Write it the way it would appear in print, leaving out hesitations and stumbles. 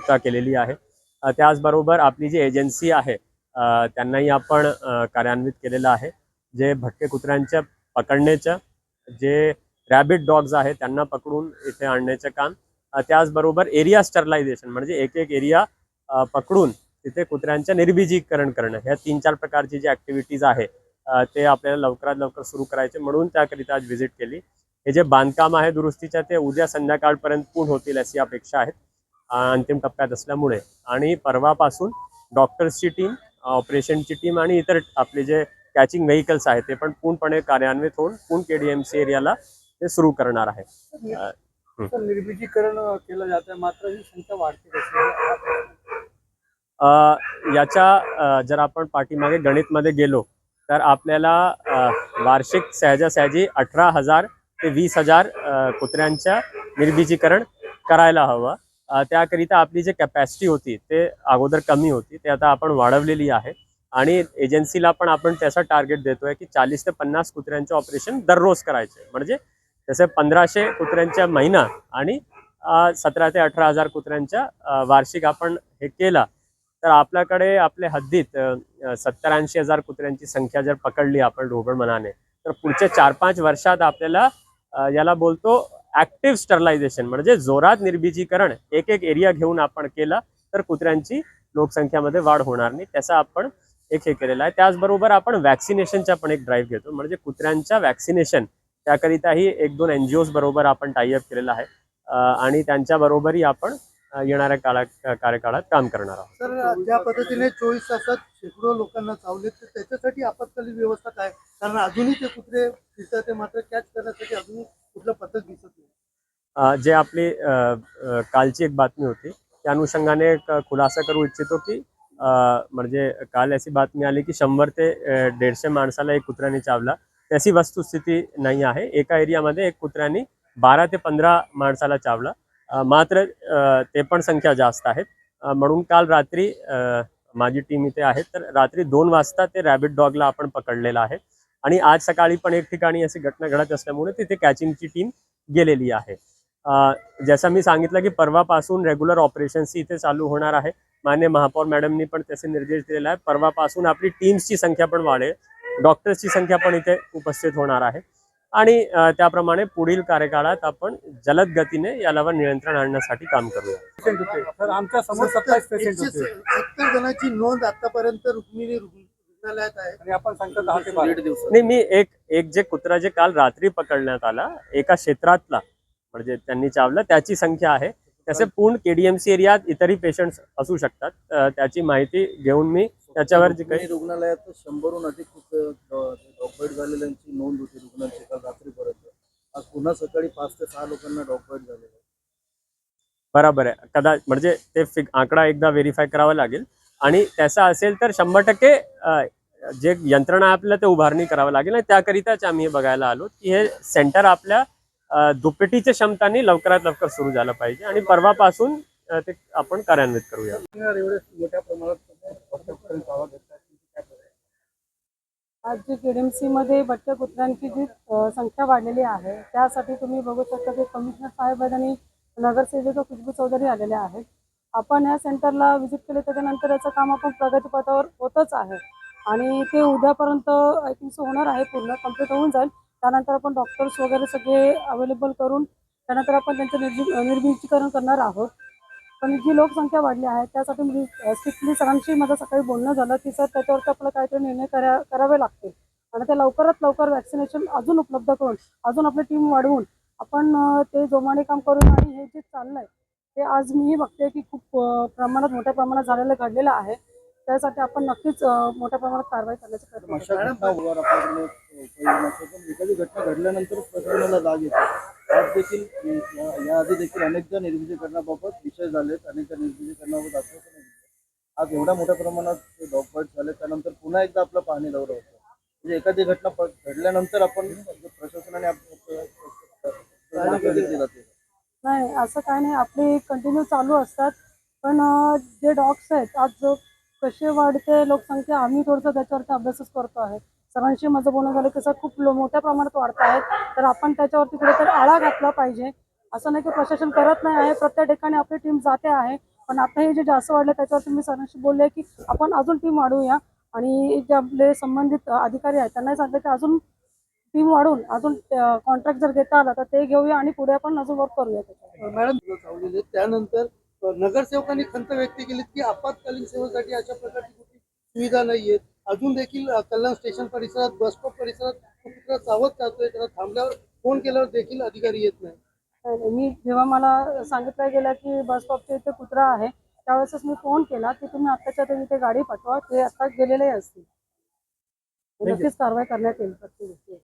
सुद्धा केलेली आहे। त्याचबरोबर आपली जी एजन्सी आहे त्यांनाही आपण कार्यान्वित केलेलं आहे। जे भटके कुत्र्यांच्या पकडण्याच्या, जे रॅबिट डॉग्स आहेत त्यांना पकडून इथे आणण्याचे काम, त्याचबरोबर एरिया स्टरलायझेशन म्हणजे एक एक एरिया पकडून तिथे कुत्र्यांचं निर्बीजीकरण करणं, ह्या 3-4 प्रकारची जी ॲक्टिव्हिटीज आहे ते आपल्याला लवकरात लवकर सुरू करायचे, म्हणून त्याकरिता आज व्हिजिट केली। हे जे बांधकाम आहे दुरुस्तीच्या ते उद्या संध्याकाळपर्यंत पूर्ण होतील अशी अपेक्षा आहे अंतिम टप्प्यात असल्यामुळे। आणि परवापासून डॉक्टर्सची टीम, ऑपरेशनची टीम आणि इतर आपले जे कॅचिंग व्हेकल्स आहेत ते पण पूर्णपणे कार्यान्वित होऊन पूर्ण केडीएमसी एरियाला ते सुरू करणार आहे। निर्बीजीकरण केलं जातं, मात्र ही संख्या वाढते कशी? याच्या जर आपण पाठीमागे गणितमध्ये गेलो तर आपल्याला वार्षिक सहजासहजी 18,000 ते 20,000 कुत्र्यांच्या निर्बीजीकरण करायला हवं। त्याकरिता आपली जी कॅपॅसिटी होती ते अगोदर कमी होती, ते आता आपण वाढवलेली आहे। आणि एजन्सीला पण आपण त्याचा टार्गेट देतोय की 40 ते 50 कुत्र्यांचे ऑपरेशन दररोज करायचे, म्हणजे तसे 1500 कुत्र्यांच्या महिना आणि 17 ते 18,000 कुत्र्यांच्या वार्षिक आपण हे केला तर आपल्याकडे आपल्या हद्दीत 70-80 हजार कुत्र्यांची संख्या जर पकडली आपण ढोबळ मनाने, तर पुढच्या 4-5 वर्षात आपल्याला याला बोलतो ॲक्टिव्ह स्टरलायझेशन म्हणजे जोरात निर्बीजीकरण एक एक एरिया घेऊन आपण केला तर कुत्र्यांची लोकसंख्यामध्ये वाढ होणार नाही, त्याचा आपण एक हे केलेलं आहे। त्याचबरोबर आपण वॅक्सिनेशनचा पण एक ड्राईव्ह घेतो, म्हणजे कुत्र्यांच्या वॅक्सिनेशन त्याकरिताही 1-2 NGOज बरोबर आपण टाईअप केलेलं आहे आणि त्यांच्याबरोबरही आपण येणाऱ्या कार्यकाळात काम करणार आहोत। सर, ज्या पद्धतीने 24 तासात शेकडो लोकांना चावले, तर त्याच्यासाठी आपत्कालीन व्यवस्था काय? कारण अजूनही ते कुत्रे फिरतात, ते मात्र कॅच करण्यासाठी अजूनही कुठलं पद्धत दिसत नाही। जे आपली कालची एक बातमी होती त्या अनुषंगाने एक खुलासा करू इच्छितो की म्हणजे काल अशी बातमी आली की 100 ते 150 माणसाला एक कुत्र्याने चावला, त्याची वस्तुस्थिती नाही आहे। एका एरियामध्ये एक कुत्र्याने 12 ते 15 माणसाला चावला, मात्र ते पण संख्या जास्त आहेत, म्हणून काल रात्री माझी टीम इथे आहे तर रात्री 2 वाजता ते रॅबिट डॉगला आपण पकडलेलं आहे। आणि आज सकाळी पण एक ठिकाणी अशी घटना घडत असल्यामुळे तिथे कॅचिंगची टीम गेलेली आहे। जसं मी सांगितलं की परवापासून रेग्युलर ऑपरेशन्स इथे चालू होणार आहे। माननीय महापौर मॅडमनी पण त्याचे निर्देश दिलेले आहेत। परवापासून आपली टीम्सची संख्या पण वाढेल, डॉक्टर्सची संख्या पण इथे उपस्थित होणार आहे आणि त्याप्रमाणे पुढील कार्यकाळात आपण जलद गतीने यावर नियंत्रण आणण्यासाठी काम करूया। सर, आमच्या समोर 27 पेशंट होते, 70 जणांची नोंद आतापर्यंत रुक्मिणी रुग्णालयात आहे आणि आपण सांगतात 10 ते 12 दिवस। नाही, मी एक जे कुत्रा जे काल रात्री पकडण्यात आला एका क्षेत्रातला म्हणजे त्यांनी चावलं त्याची संख्या आहे, तसे पूर्ण केडीएमसी एरियात इतरही पेशंट्स असू शकतात, त्याची माहिती घेऊन मी त्याच्यावर जी काही रुग्णालयात 100हून अधिक डॉगबाईट झालेल्यांची नोंद होती रुग्णांची काल रात्रीपर्यंत। आज पुन्हा सकाळी 5 ते 6 लोकांना डॉगबाईट झालेलं आहे। बरोबर आहे, कदाचित म्हणजे ते आकडा एकदा व्हेरीफाय करावा लागेल आणि त्याचा असेल तर 100% जे यंत्रणा आपल्याला ते उभारणी करावं लागेल आणि त्याकरिताच आम्ही हे बघायला आलो की हे सेंटर आपल्या दुपटीच्या क्षमतांनी लवकरात लवकर सुरू झालं पाहिजे आणि परवापासून ते आपण कार्यान्वित करूया। मोठ्या प्रमाणात आज जे केडीएमसी मध्ये भटक्या कुत्र्यांची जी संख्या वाढलेली आहे त्यासाठी तुम्ही बघू शकता की कमिशनर साहेब आणि नगरसेवक खुशबू चौधरी आलेले आहेत। आपण या सेंटरला व्हिजिट केले त्याच्यानंतर याचं काम आपण प्रगतीपथावर होतच आहे आणि ते उद्यापर्यंत आय थिंक सो होणार आहे, पूर्ण कंप्लीट होऊन जाईल। त्यानंतर आपण डॉक्टर्स वगैरे सगळे अवेलेबल करून त्यानंतर आपण त्यांचं निर्बीजीकरण करणार आहोत। पण जी लोकसंख्या वाढली आहे त्यासाठी मी स्ट्रिक्टली सरांशी माझं सकाळी बोलणं झालं की सर त्याच्यावरती आपल्याला काहीतरी निर्णय करावे लागतील आणि ते लवकरात लवकर वॅक्सिनेशन अजून उपलब्ध करून अजून आपली टीम वाढवून आपण ते जोमाने काम करून आणि हे जे चाललंय ते आज मीही बघते की खूप प्रमाणात मोठ्या प्रमाणात झालेलं घडलेलं आहे, त्यासाठी आपण नक्कीच मोठ्या प्रमाणात कारवाई करण्याचा प्रयत्न करू। एखादी घटना घडल्यानंतर प्रशासनाला जाग येते। आज देखील याआधी देखील अनेकदा निर्बीजीकरणाबाबत विषय झालेत, अनेकदा निर्बीजीकरणाबाबत आश्वासन दिले। आज एवढ्या मोठ्या प्रमाणात डॉगबाईट झाले त्यानंतर पुन्हा एकदा आपला पाहणी दौरा होतो, म्हणजे एखादी घटना घडल्यानंतर आपण प्रशासनाने घेतली जाते। नाही, असं काय नाही, आपले कंटिन्यू चालू असतात, पण जे डॉग्स आहेत आज जो कसे वाढते लोकसंख्या आम्ही थोडंसं त्याच्यावरती अभ्यासच करतो आहे। सरांशी माझं बोलणं झालं की सर खूप मोठ्या प्रमाणात वाढत आहेत तर आपण त्याच्यावरती कुठेतरी आळा घातला पाहिजे। असं नाही की प्रशासन करत नाही आहे, प्रत्येक ठिकाणी आपली टीम जाते आहे, पण आता हे जे जास्त वाढलं त्याच्यावर तुम्ही सरांशी बोलले की आपण अजून टीम वाढवूया आणि जे आपले संबंधित अधिकारी आहेत त्यांनाही सांगितलं की अजून टीम वाढवून अजून कॉन्ट्रॅक्ट जर घेता आला तर ते घेऊया आणि पुढे आपण अजून वर्क करूया त्याच्यावर. मॅडम चावलेले त्यानंतर नगरसेवकांनी खंत व्यक्त केली की आपत्कालीन सेवेसाठी अशा प्रकारची कुठली सुविधा नाहीये. अजून देखील कल्याण स्टेशन परिसरात बस स्टॉप परिसरात तो कुत्रा चावत जातोय, त्याला थांबल्यावर फोन केल्यावर देखील अधिकारी येत नाही. मी जेव्हा मला सांगितलं गेलं की बस स्टॉपच्या इथे कुत्रा आहे त्यावेळेसच मी फोन केला की तुम्ही आत्ताच्या ते इथे गाडी पाठवा, ते आता गेलेले असतील. नक्कीच कारवाई करण्यात येईल प्रत्येक गोष्टी.